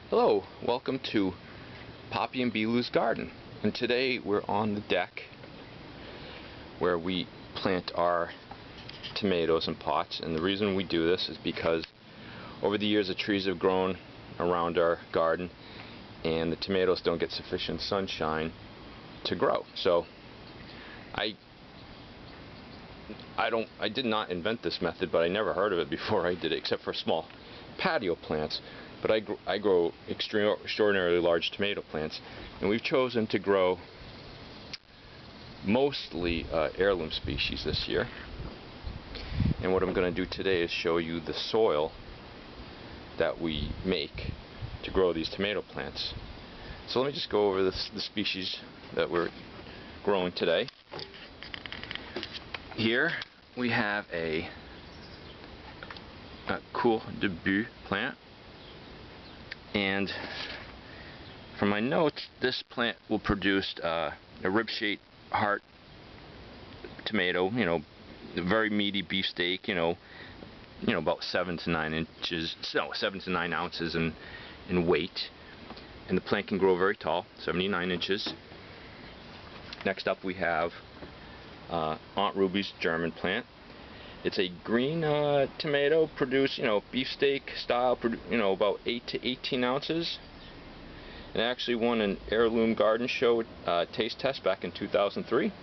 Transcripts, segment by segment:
Hello, welcome to Papi and Bilou's garden, and today we're on the deck where we plant our tomatoes in pots. And the reason we do this is because over the years the trees have grown around our garden and the tomatoes don't get sufficient sunshine to grow. So I did not invent this method, but I never heard of it before I did it, except for small patio plants. But I grow extraordinarily large tomato plants, and we've chosen to grow mostly heirloom species this year. And what I'm going to do today is show you the soil that we make to grow these tomato plants. So let me just go over the species that we're growing today. Here we have a cool debut plant. And from my notes, this plant will produce a rib-shaped heart tomato, very meaty beefsteak, about 7 to 9 ounces in weight. And the plant can grow very tall, 79 inches. Next up we have Aunt Ruby's German plant. It's a green tomato, produced, beefsteak style, about 8 to 18 ounces. It actually won an Heirloom garden show taste test back in 2003.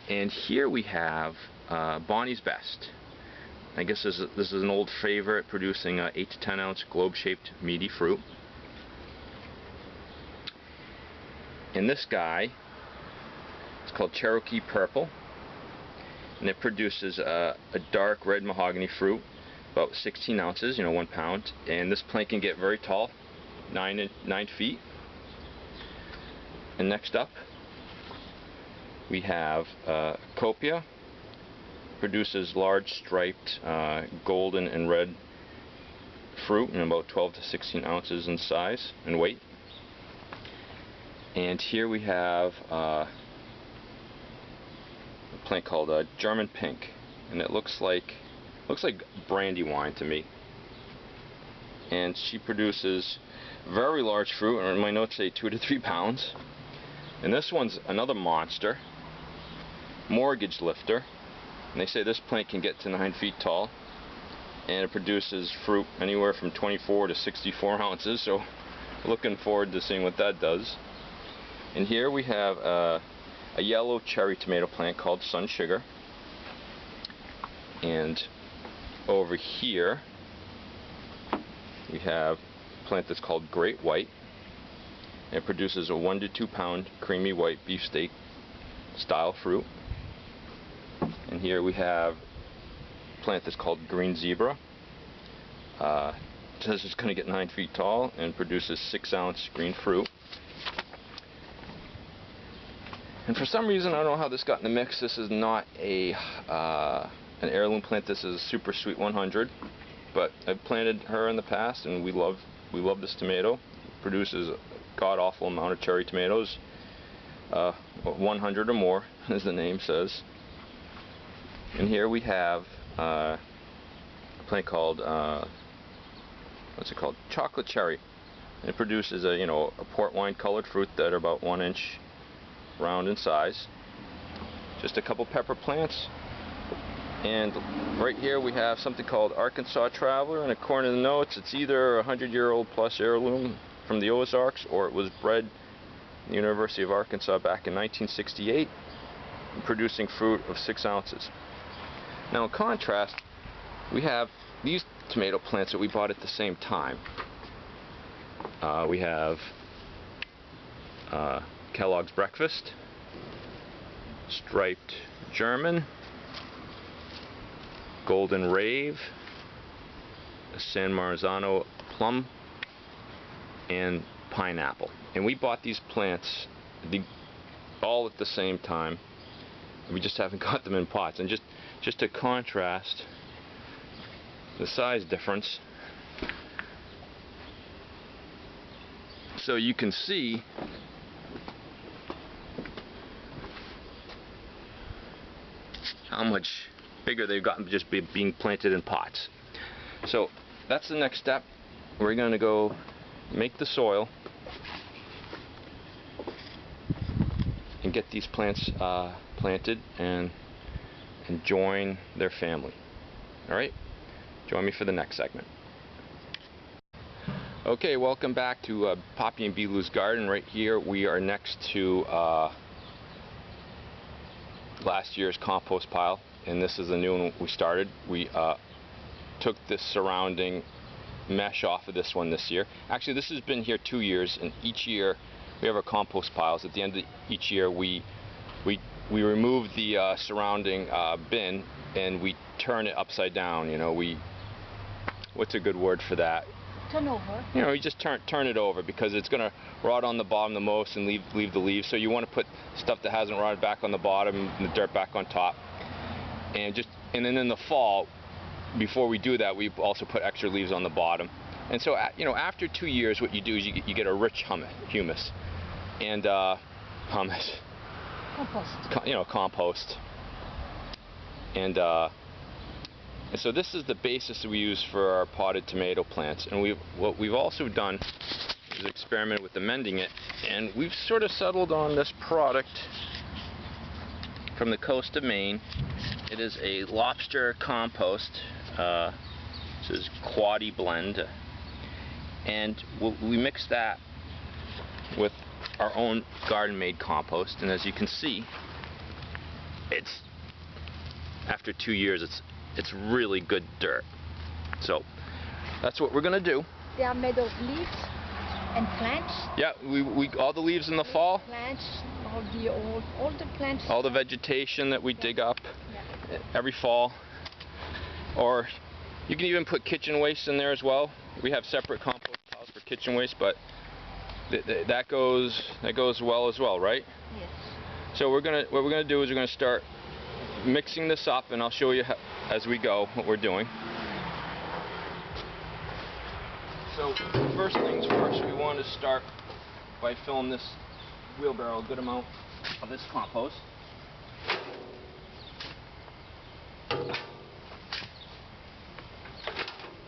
And here we have Bonnie's Best. I guess this is an old favorite, producing 8 to 10 ounce globe-shaped meaty fruit. And this guy, it's called Cherokee Purple. And it produces a dark red mahogany fruit, about 16 ounces, 1 pound. And this plant can get very tall, 9 feet. And next up, we have Copia. Produces large striped golden and red fruit, and about 12 to 16 ounces in size and weight. And here we have a plant called German Pink, and it looks like brandy wine to me. And she produces very large fruit, or my notes say 2 to 3 pounds. And this one's another monster, mortgage lifter. And they say this plant can get to 9 feet tall, and it produces fruit anywhere from 24 to 64 ounces. So looking forward to seeing what that does. And here we have a yellow cherry tomato plant called Sun Sugar. And over here we have a plant that's called Great White. It produces a 1 to 2 pound creamy white beefsteak style fruit. And here we have a plant that's called Green Zebra. It says it's going to get 9 feet tall and produces 6 ounce green fruit. And for some reason, I don't know how this got in the mix. This is not an heirloom plant. This is Super Sweet 100. But I've planted her in the past, and we love this tomato. It produces a god-awful amount of cherry tomatoes, 100 or more, as the name says. And here we have a plant called Chocolate Cherry. And it produces a port wine colored fruit that are about 1 inch round in size. Just a couple pepper plants. And right here we have something called Arkansas Traveler, and according to the notes, it's either a 100-year-old plus heirloom from the Ozarks, or it was bred at the University of Arkansas back in 1968, producing fruit of 6 ounces. Now in contrast, we have these tomato plants that we bought at the same time. We have Kellogg's Breakfast, Striped German, Golden Rave, San Marzano Plum, and Pineapple. And we bought these plants all at the same time. We just haven't got them in pots. And just to contrast the size difference, so you can see how much bigger they've gotten just being planted in pots. So that's the next step. we're going to go make the soil and get these plants planted and join their family. Alright, join me for the next segment. Okay, welcome back to Papi and Bilou's garden. Right here we are next to last year's compost pile, and this is the new one we started. We took this surrounding mesh off of this one this year. Actually, this has been here 2 years, and each year we have our compost piles. At the end of each year we remove the surrounding bin and we turn it upside down. You know, what's a good word for that? Turn over. You know, you just turn it over, because it's going to rot on the bottom the most and leave the leaves. So you want to put stuff that hasn't rotted back on the bottom and the dirt back on top. And then in the fall, before we do that, we also put extra leaves on the bottom. And so, you know, after 2 years, what you do is you get a rich humus and compost. You know, compost. And so this is the basis we use for our potted tomato plants. And what we've also done is experiment with amending it, and we've sort of settled on this product from the coast of Maine. It is a lobster compost. This is Quaddy blend, and we mix that with our own garden-made compost. And as you can see, it's after 2 years, it's really good dirt. So that's what we're gonna do. They are made of leaves and plants. Yeah, we all the leaves in the fall. Plants, all the plants. All the vegetation that we dig up Yeah. every fall. Or you can even put kitchen waste in there as well. We have separate compost piles for kitchen waste, but that goes well as well, right? Yes. So what we're gonna do is we're gonna start mixing this up, and I'll show you as we go what we're doing. So first things first, we want to start by filling this wheelbarrow a good amount of this compost.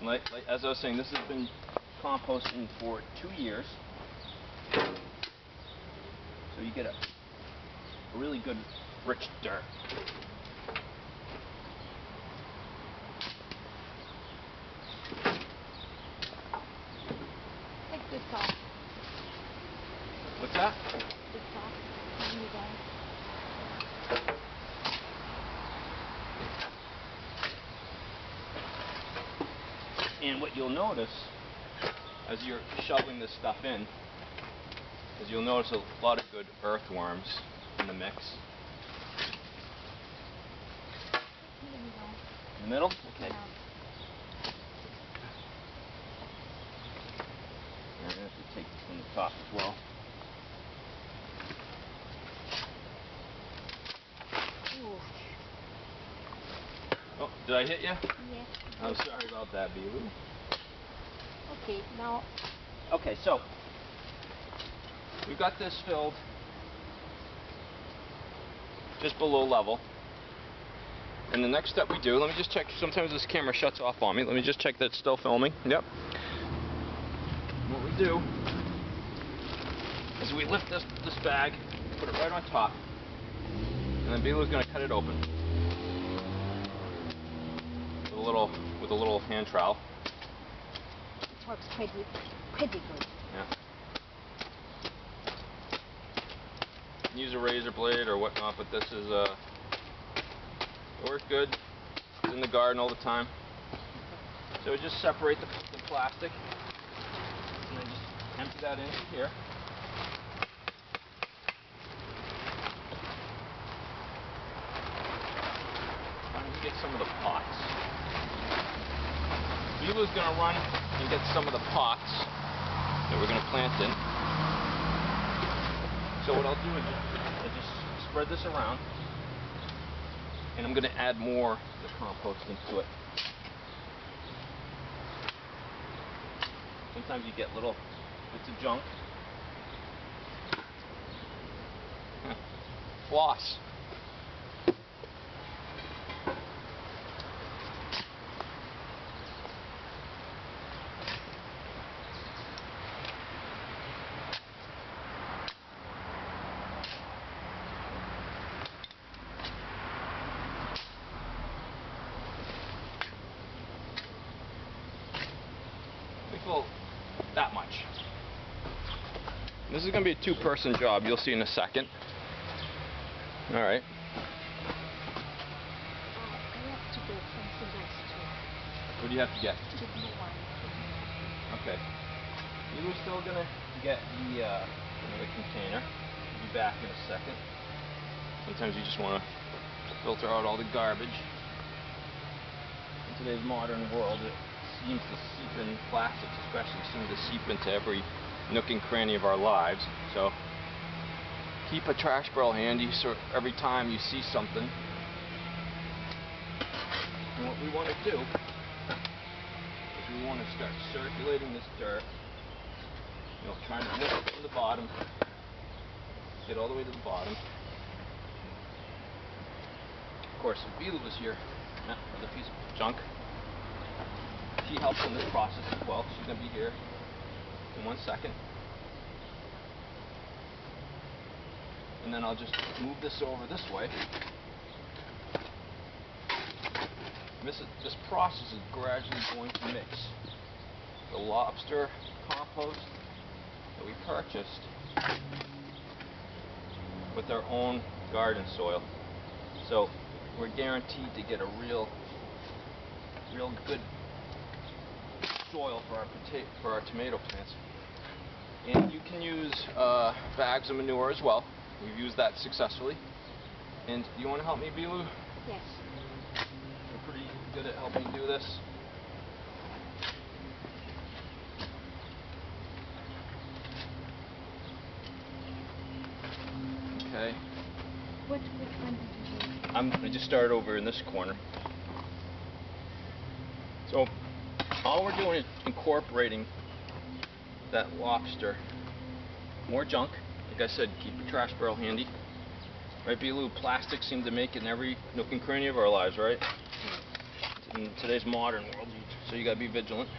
Like as I was saying, this has been composting for 2 years, so you get a really good rich dirt. Take the top. What's that? The top. And you don't. And what you'll notice as you're shoveling this stuff in is you'll notice a lot of good earthworms in the mix. In the middle? Okay. Yeah. I'm going to have to take this from the top as well. Ooh. Oh, did I hit you? Yes. I'm sorry about that, Bilou. Okay, now. Okay, so we've got this filled just below level. And the next step we do, let me just check, sometimes this camera shuts off on me. Let me just check that it's still filming. Yep. What we do is we lift this bag, put it right on top, and then Bilou's going to cut it open with a little hand trowel. It works pretty good. Yeah. Use a razor blade or whatnot, but this is it works good. It's in the garden all the time. So we just separate the plastic, and then just empty that into here. I'm going to get some of the pots. Bilou's going to run and get some of the pots that we're going to plant in. So what I'll do is just spread this around, and I'm going to add more of the compost into it. Sometimes you get little bits of junk. Floss. fill that much. This is going to be a two-person job. You'll see in a second. All right. I have to get something else too. What do you have to get? The blue one. Okay. You were still going to get the container. We'll be back in a second. Sometimes you just want to filter out all the garbage. In today's modern world, it seems to seep in, plastics especially seem to seep into every nook and cranny of our lives. So keep a trash barrel handy so every time you see something. And what we want to do is we want to start circulating this dirt, trying to lift it from the bottom, get all the way to the bottom. Of course, if Bilou was here, with a piece of junk, she helps in this process as well. She's going to be here in 1 second. And then I'll just move this over this way. This process is gradually going to mix the lobster compost that we purchased with our own garden soil. So we're guaranteed to get a real good soil for our tomato plants. And you can use bags of manure as well. We've used that successfully. And do you want to help me, Bilou? Yes. You're pretty good at helping do this. Okay. Which one did you do? I just started over in this corner. So all we're doing is incorporating that lobster. More junk. Like I said, keep a trash barrel handy. Right, Bilou? Plastics seem to make it in every nook and cranny of our lives, right? In today's modern world, so you gotta be vigilant.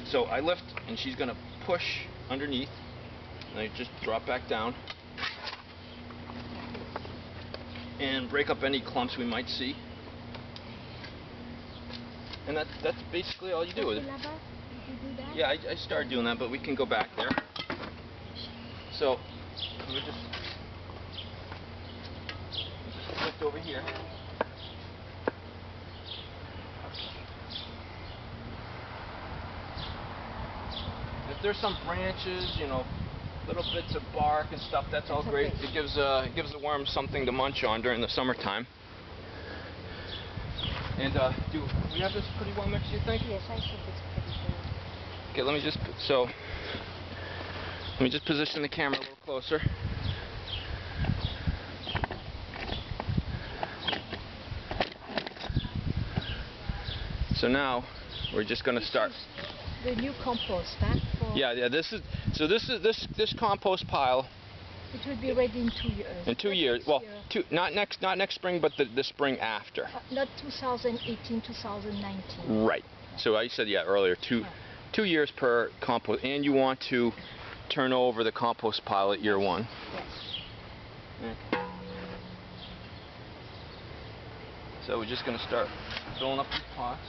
So I lift, and she's gonna push underneath, and I just drop back down, and break up any clumps we might see. And that's basically all you do with it. Did you do that? Yeah, I started doing that, but we can go back there. So we just lift over here. If there's some branches, little bits of bark and stuff, that's all great. It gives the worms something to munch on during the summertime. And do we have this pretty well mixed, you think? Yes, I think it's pretty good. Okay, let me just position the camera a little closer. So now we're just going to start. The new compost, huh? Yeah. This compost pile. It will be ready in 2 years. In 2 years. Well, not next spring, but the spring after. Not 2018, 2019. Right. So I said earlier 2 years per compost, and you want to turn over the compost pile at year 1. Yes. Okay. So we're just going to start filling up these pots.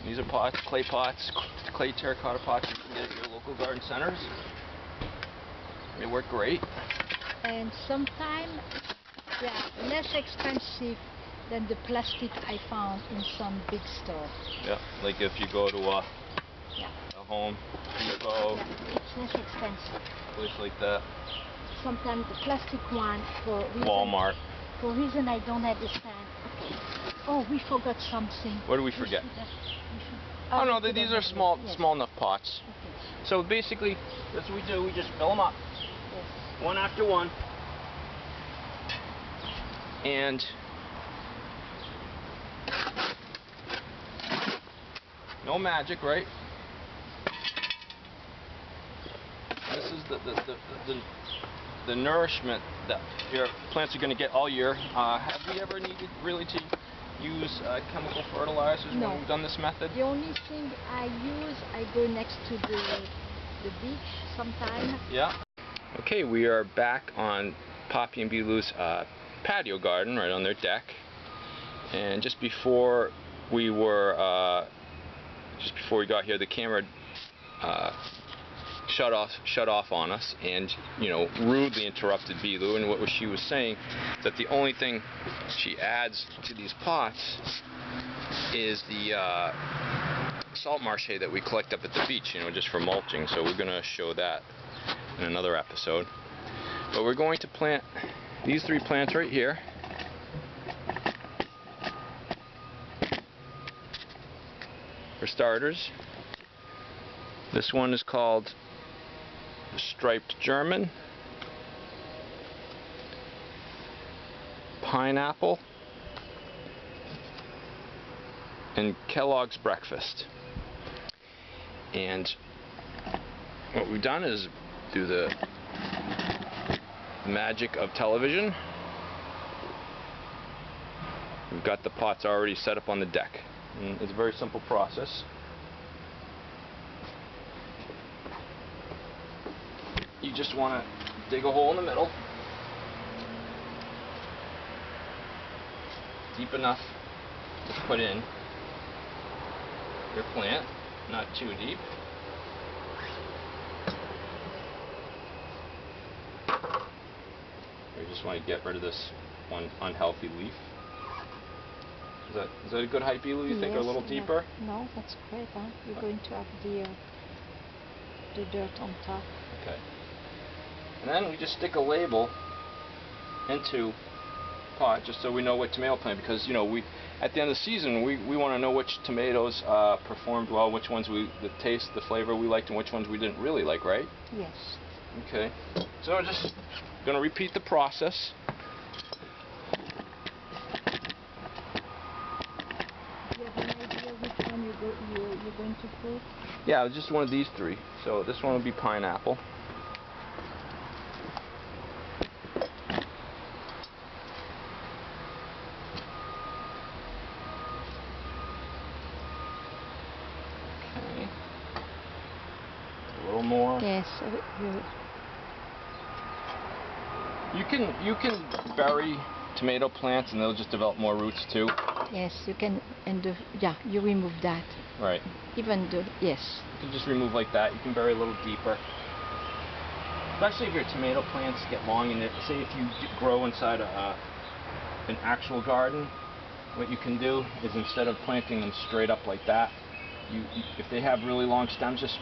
These are pots, clay terracotta pots you can get at your local garden centers. They work great. And sometimes they are less expensive than the plastic I found in some big stores. Yeah, like if you go to a Home Depot, it's less expensive. Place like that. Sometimes the plastic one, Walmart. For reason I don't understand. Okay. Oh, we forgot something. What do we forget? Oh no, these are small enough pots. Okay. So basically, that's what we do. We just fill them up, one after one, and no magic, right? This is the nourishment that your plants are going to get all year. Have we ever needed really to use chemical fertilizers when we've done this method? The only thing I use, I go next to the beach sometimes. Yeah. Okay, we are back on Papi and Bilou's patio garden, right on their deck. And just before we got here, the camera shut off on us, and rudely interrupted Bilou. And what she was saying is that the only thing she adds to these pots is the salt marsh that we collect up at the beach, just for mulching. So we're gonna show that in another episode. But we're going to plant these 3 plants right here. For starters, this one is called Striped German, Pineapple, and Kellogg's Breakfast. And what we've done is do the magic of television. We've got the pots already set up on the deck. And it's a very simple process. You just want to dig a hole in the middle, deep enough to put in your plant, not too deep. You just want to get rid of this one unhealthy leaf. Is that a good height, Bilou? You think, or a little deeper? No, that's great. Huh? You're going to have the dirt on top. Okay. And then we just stick a label into the pot, just so we know what tomato plant, because we at the end of the season we want to know which tomatoes performed well, which ones the taste, the flavor we liked, and which ones we didn't really like, right? Yes. Okay. So we're just going to repeat the process. Do you have an idea which one you're going to put? Yeah, just one of these 3. So this one will be pineapple. Okay. A little more. Yes. You can bury tomato plants and they'll just develop more roots too. Yes, you can, and you remove that. Right. Even yes. You can just remove like that. You can bury a little deeper. Especially if your tomato plants get long, and say if you grow inside an actual garden, what you can do is, instead of planting them straight up like that, if they have really long stems, just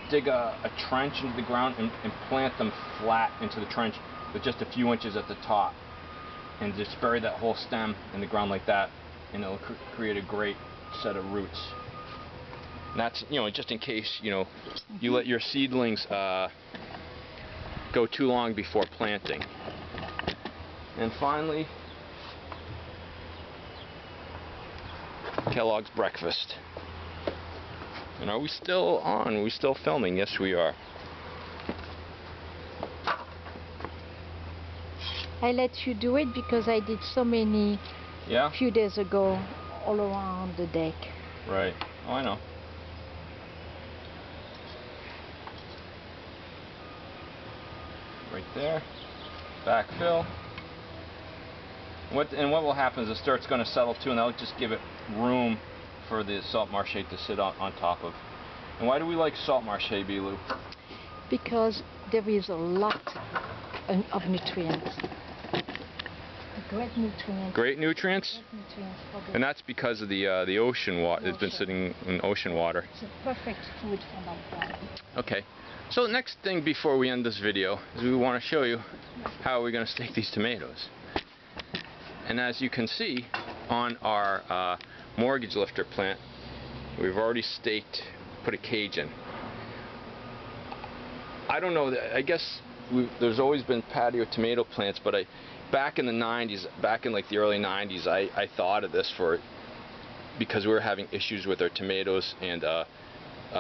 dig a trench into the ground and plant them flat into the trench with just a few inches at the top, and just bury that whole stem in the ground like that, and it'll create a great set of roots. And that's just in case you let your seedlings go too long before planting. And finally, Kellogg's Breakfast. And are we still on? Are we still filming? Yes, we are. I let you do it because I did so many a few days ago all around the deck. Right. Oh, I know. Right there. Backfill. What will happen is the dirt's going to settle too, and that'll just give it room for the salt marsh to sit on top of. And why do we like salt marsh, Bilou? Because there is a lot of nutrients. Great nutrients. Great nutrients? Great nutrients for and that's because of the ocean water. It's been sitting in ocean water. It's a perfect food for my plant. Okay. So the next thing before we end this video is we want to show you how we're going to stake these tomatoes. And as you can see on our mortgage lifter plant, we've already staked, put a cage in. I don't know, I guess there's always been patio tomato plants, but back in the 90s, back in like the early 90s, I thought of this because we were having issues with our tomatoes and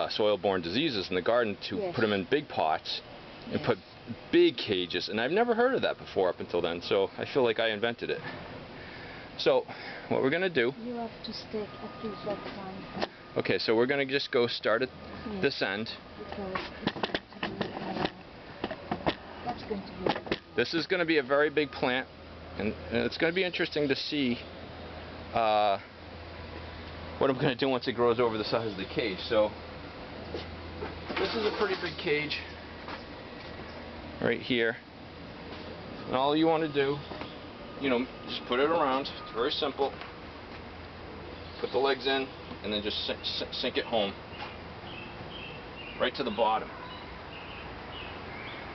soil-borne diseases in the garden, to put them in big pots and put big cages. And I've never heard of that before up until then, so I feel like I invented it. So what we're going to do... You have to stake at least that one. Okay, so we're going to just go start at this end. Because it's going to be... That's going to be? This is going to be a very big plant, and it's going to be interesting to see what I'm going to do once it grows over the size of the cage. So this is a pretty big cage right here, and all you want to do, just put it around. It's very simple. Put the legs in and then just sink it home right to the bottom,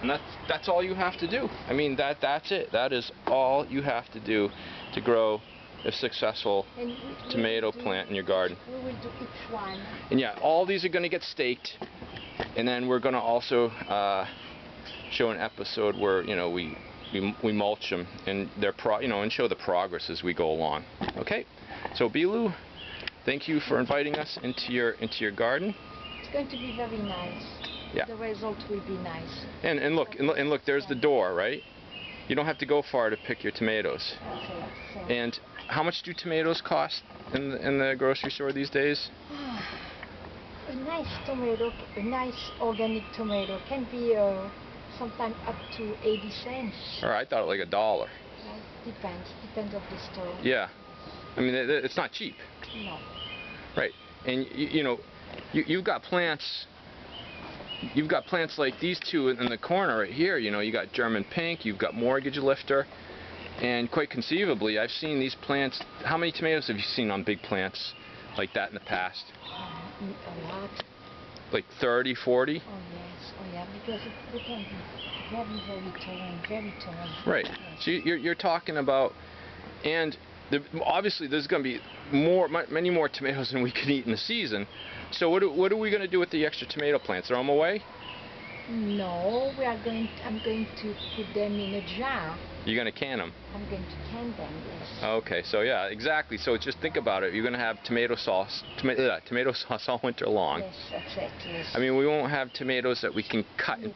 and that's all you have to do. I mean, that's it. That is all you have to do to grow a successful tomato plant in your garden. We will do each one. And yeah, all these are going to get staked, and then we're going to also show an episode where we mulch them, and and show the progress as we go along. Okay, so Bilou, thank you for inviting us into your garden. It's going to be very nice. Yeah. The result will be nice. And look, there's the door, right? You don't have to go far to pick your tomatoes. Okay, so And how much do tomatoes cost in the grocery store these days? a nice tomato, a nice organic tomato can be sometimes up to 80 cents. Or I thought like $1. Well, depends of the store. Yeah. I mean, it's not cheap. No. Right. And you've got plants. You've got plants like these two in the corner right here. You got German pink. You've got mortgage lifter. And quite conceivably, I've seen these plants. How many tomatoes have you seen on big plants like that in the past? A lot. Like 30, 40? Oh yes. Oh yeah. Because it can be very tall. Right. Yes. So you're talking about, and obviously there's going to be many more tomatoes than we can eat in the season. So what are we going to do with the extra tomato plants? Throw them away? No, I'm going to put them in a jar. You're going to can them? I'm going to can them, yes. Okay, so yeah, exactly. So just think about it. You're going to have tomato sauce all winter long. Yes, that's it, yes. I mean, we won't have tomatoes that we can cut. It's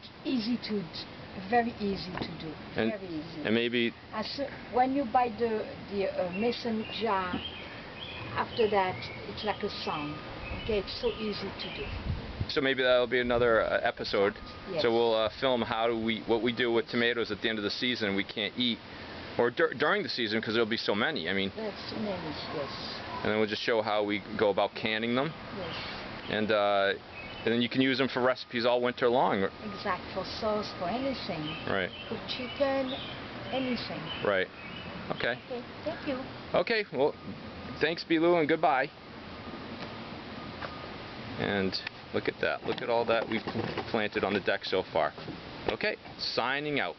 very easy to do. And, very easy. And maybe... when you buy the mason jar, after that, it's like a song. Okay, it's so easy to do. So maybe that'll be another episode. Yes. So we'll film what we do with tomatoes at the end of the season we can't eat, or during the season because there'll be so many. I mean. There's so many, yes. And then we'll just show how we go about canning them. Yes. And then you can use them for recipes all winter long. Exact, for sauce, for anything. Right. For chicken, anything. Right. Okay. Okay, thank you. Okay, well, thanks Bilou and goodbye. And look at that. Look at all that we've planted on the deck so far. Okay, signing out.